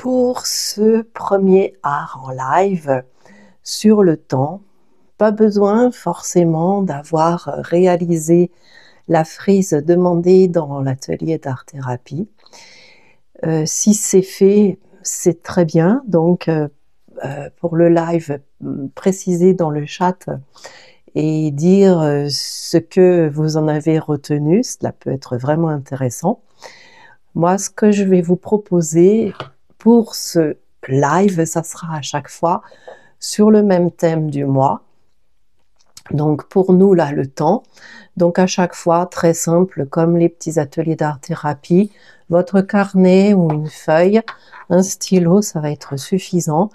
Pour ce premier art en live sur le temps, pas besoin forcément d'avoir réalisé la frise demandée dans l'atelier d'art-thérapie. Si c'est fait, c'est très bien. Donc pour le live, précisez dans le chat et dire ce que vous en avez retenu. Cela peut être vraiment intéressant. Moi, ce que je vais vous proposer pour ce live, ça sera à chaque fois sur le même thème du mois. Donc pour nous là, le temps. Donc à chaque fois, très simple, comme les petits ateliers d'art-thérapie, votre carnet ou une feuille, un stylo, ça va être suffisant.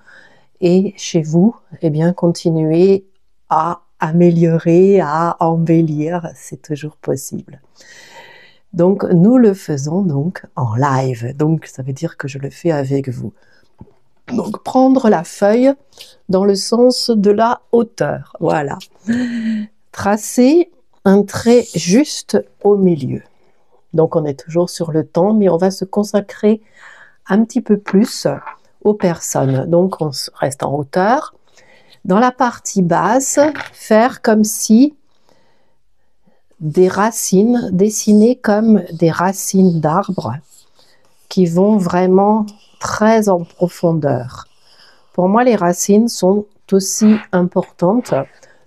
Et chez vous, eh bien, continuez à améliorer, à embellir, c'est toujours possible. Donc nous le faisons donc en live, donc ça veut dire que je le fais avec vous. Donc prendre la feuille dans le sens de la hauteur, voilà. Tracer un trait juste au milieu. Donc on est toujours sur le temps, mais on va se consacrer un petit peu plus aux personnes. Donc on reste en hauteur. Dans la partie basse, faire comme si des racines, dessinées comme des racines d'arbres qui vont vraiment très en profondeur. Pour moi, les racines sont aussi importantes,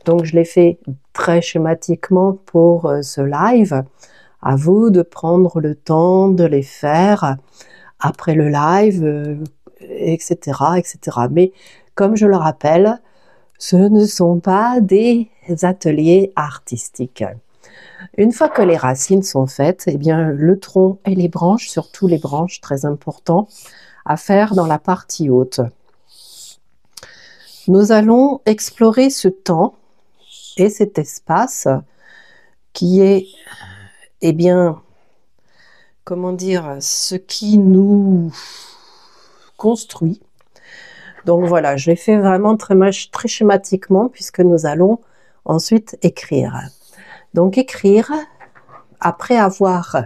donc je les fais très schématiquement pour ce live. À vous de prendre le temps de les faire après le live, etc., etc. Mais comme je le rappelle, ce ne sont pas des ateliers artistiques. Une fois que les racines sont faites, eh bien, le tronc et les branches, surtout les branches, très important à faire dans la partie haute. Nous allons explorer ce temps et cet espace qui est, eh bien, comment dire, ce qui nous construit. Donc voilà, je l'ai fait vraiment très schématiquement puisque nous allons ensuite écrire. Donc écrire, après avoir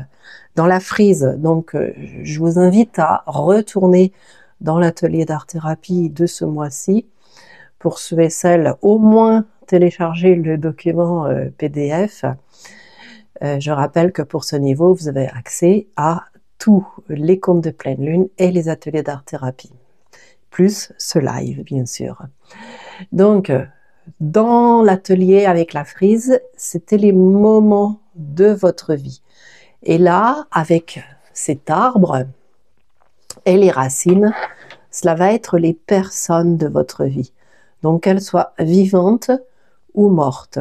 dans la frise, donc je vous invite à retourner dans l'atelier d'art-thérapie de ce mois-ci, pour ceux et celles au moins télécharger le document PDF. Je rappelle que pour ce niveau, vous avez accès à tous les comptes de pleine lune et les ateliers d'art-thérapie, plus ce live bien sûr. Donc dans l'atelier avec la frise, c'était les moments de votre vie. Et là, avec cet arbre et les racines, cela va être les personnes de votre vie. Donc qu'elles soient vivantes ou mortes.